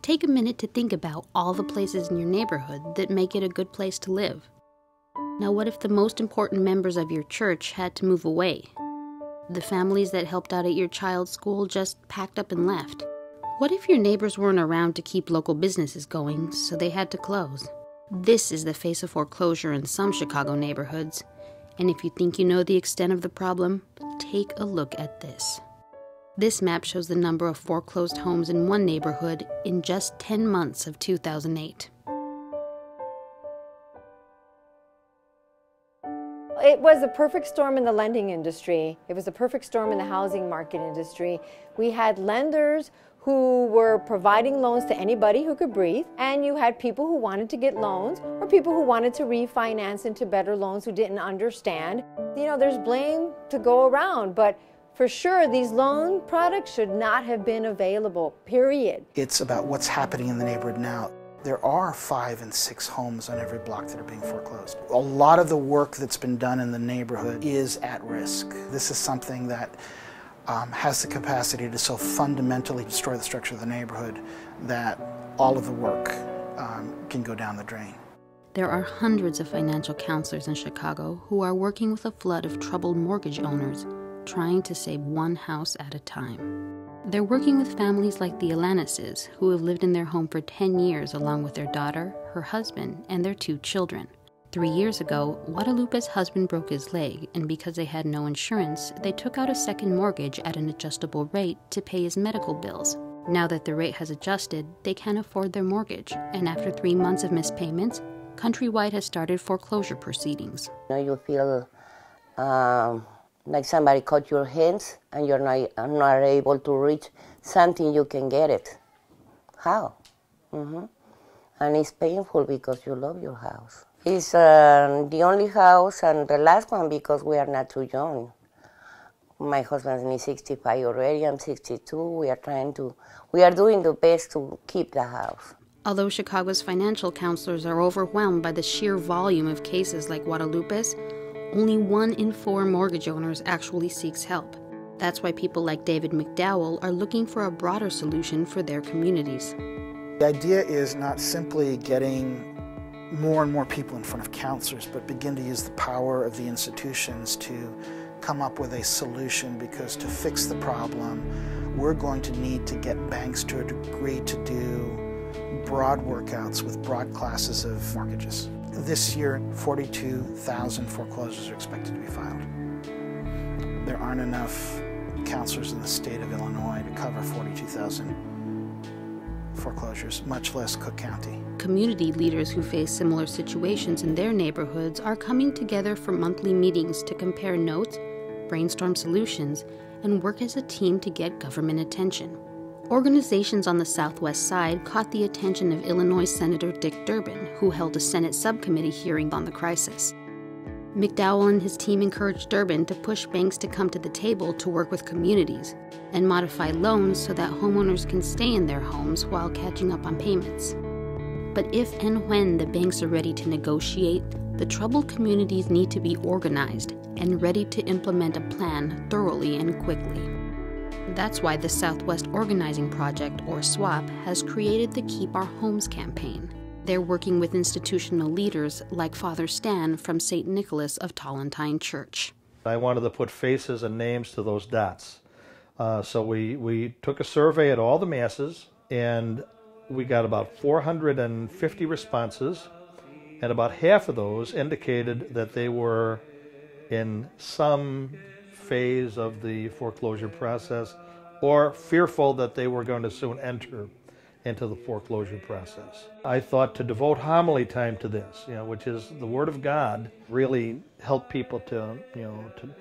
Take a minute to think about all the places in your neighborhood that make it a good place to live. Now, what if the most important members of your church had to move away? The families that helped out at your child's school just packed up and left. What if your neighbors weren't around to keep local businesses going, so they had to close? This is the face of foreclosure in some Chicago neighborhoods. And if you think you know the extent of the problem, take a look at this. This map shows the number of foreclosed homes in one neighborhood in just 10 months of 2008. It was a perfect storm in the lending industry. It was a perfect storm in the housing market industry. We had lenders who were providing loans to anybody who could breathe, and you had people who wanted to get loans or people who wanted to refinance into better loans who didn't understand. You know, there's blame to go around, but for sure, these loan products should not have been available, period. It's about what's happening in the neighborhood now. There are 5 and 6 homes on every block that are being foreclosed. A lot of the work that's been done in the neighborhood is at risk. This is something that has the capacity to so fundamentally destroy the structure of the neighborhood that all of the work can go down the drain. There are hundreds of financial counselors in Chicago who are working with a flood of troubled mortgage owners, trying to save one house at a time. They're working with families like the Alanis's, who have lived in their home for 10 years along with their daughter, her husband, and their 2 children. 3 years ago, Guadalupe's husband broke his leg, and because they had no insurance, they took out a second mortgage at an adjustable rate to pay his medical bills. Now that the rate has adjusted, they can't afford their mortgage, and after 3 months of missed payments, Countrywide has started foreclosure proceedings. You feel like somebody cut your hands and you're not able to reach something, you can get it. How? And it's painful because you love your house. It's the only house and the last one because we are not too young. My husband is 65 already, I'm 62. We are doing the best to keep the house. Although Chicago's financial counselors are overwhelmed by the sheer volume of cases like Guadalupe's, only 1 in 4 mortgage owners actually seeks help. That's why people like David McDowell are looking for a broader solution for their communities. The idea is not simply getting more and more people in front of counselors, but begin to use the power of the institutions to come up with a solution, because to fix the problem, we're going to need to get banks to agree to do broad workouts with broad classes of mortgages. This year, 42,000 foreclosures are expected to be filed. There aren't enough counselors in the state of Illinois to cover 42,000 foreclosures, much less Cook County. Community leaders who face similar situations in their neighborhoods are coming together for monthly meetings to compare notes, brainstorm solutions, and work as a team to get government attention. Organizations on the Southwest side caught the attention of Illinois Senator Dick Durbin, who held a Senate subcommittee hearing on the crisis. McDowell and his team encouraged Durbin to push banks to come to the table to work with communities and modify loans so that homeowners can stay in their homes while catching up on payments. But if and when the banks are ready to negotiate, the troubled communities need to be organized and ready to implement a plan thoroughly and quickly. That's why the Southwest Organizing Project, or SWOP, has created the Keep Our Homes campaign. They're working with institutional leaders like Father Stan from St. Nicholas of Tallentine Church. I wanted to put faces and names to those dots. So we took a survey at all the masses, and we got about 450 responses, and about half of those indicated that they were in some phase of the foreclosure process or fearful that they were going to soon enter into the foreclosure process. I thought to devote homily time to this, which is the Word of God, really help people to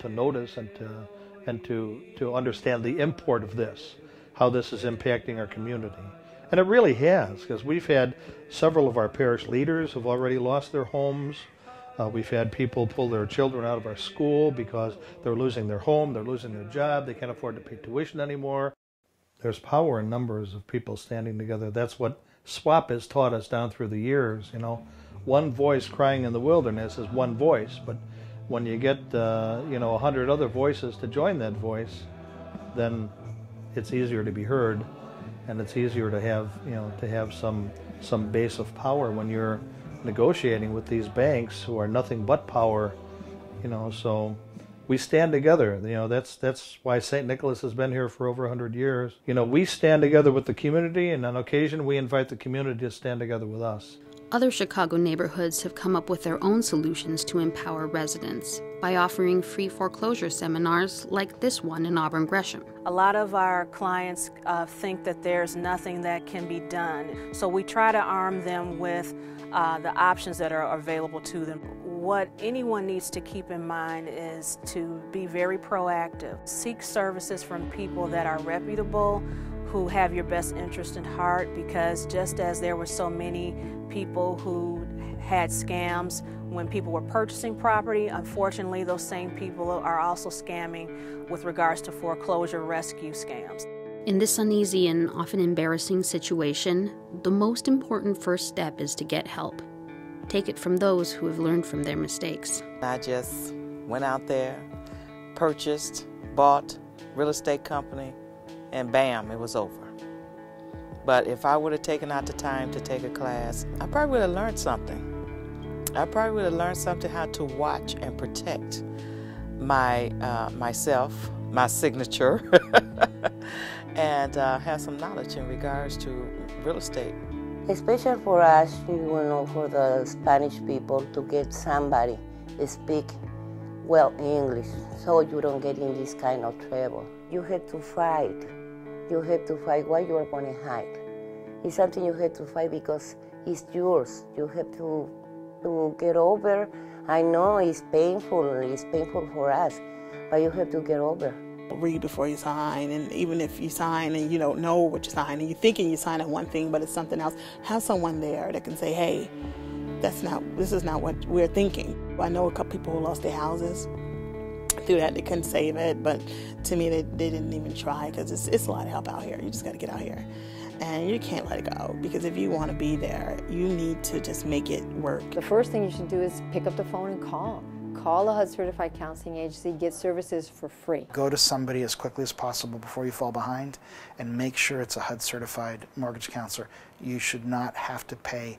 notice and to understand the import of this, how this is impacting our community. And it really has, because we've had several of our parish leaders who've already lost their homes. We've had people pull their children out of our school because they're losing their home, they're losing their job, they can't afford to pay tuition anymore. There's power in numbers of people standing together. That's what SWOP has taught us down through the years. One voice crying in the wilderness is one voice, but when you get 100 other voices to join that voice, then it's easier to be heard. and it's easier to have, to have some base of power when you're negotiating with these banks who are nothing but power, so we stand together. That's why St. Nicholas has been here for over 100 years. We stand together with the community, and on occasion we invite the community to stand together with us. Other Chicago neighborhoods have come up with their own solutions to empower residents by offering free foreclosure seminars like this one in Auburn Gresham. A lot of our clients think that there's nothing that can be done, so we try to arm them with the options that are available to them. What anyone needs to keep in mind is to be very proactive. Seek services from people that are reputable, who have your best interest in heart, because just as there were so many people who had scams when people were purchasing property, unfortunately those same people are also scamming with regards to foreclosure rescue scams. In this uneasy and often embarrassing situation, the most important first step is to get help. Take it from those who have learned from their mistakes. I just went out there, purchased, bought, real estate company, and bam, it was over. But if I would have taken out the time to take a class, I probably would have learned something. I probably would have learned something how to watch and protect myself, my signature, and have some knowledge in regards to real estate. Especially for us, for the Spanish people, to get somebody to speak well English, so you don't get in this kind of trouble. You have to fight. You have to fight what you are going to hide. It's something you have to fight because it's yours. You have to get over. I know it's painful for us, but you have to get over. Read before you sign, and even if you sign and you don't know what you're signing, you're thinking you're signing one thing, but it's something else, have someone there that can say, hey, this is not what we're thinking. I know a couple people who lost their houses through that. They couldn't save it, but to me, they didn't even try, because it's a lot of help out here. You just got to get out here, and you can't let it go, because if you want to be there, you need to just make it work. The first thing you should do is pick up the phone and call. Call a HUD-certified counseling agency, get services for free. Go to somebody as quickly as possible before you fall behind, and make sure it's a HUD-certified mortgage counselor. You should not have to pay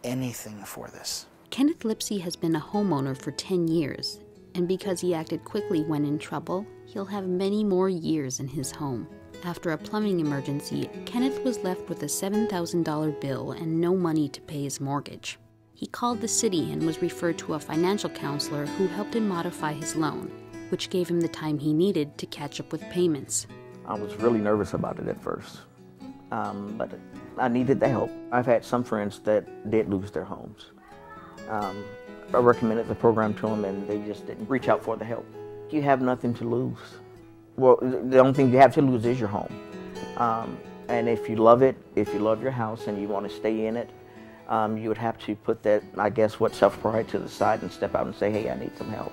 anything for this. Kenneth Lipsey has been a homeowner for 10 years, and because he acted quickly when in trouble, he'll have many more years in his home. After a plumbing emergency, Kenneth was left with a $7,000 bill and no money to pay his mortgage. He called the city and was referred to a financial counselor who helped him modify his loan, which gave him the time he needed to catch up with payments. I was really nervous about it at first, but I needed the help. I've had some friends that did lose their homes. I recommended the program to them, and they just didn't reach out for the help. You have nothing to lose. Well, the only thing you have to lose is your home. And if you love it, if you love your house and you want to stay in it, you would have to put that, self-pride to the side and step out and say, hey, I need some help.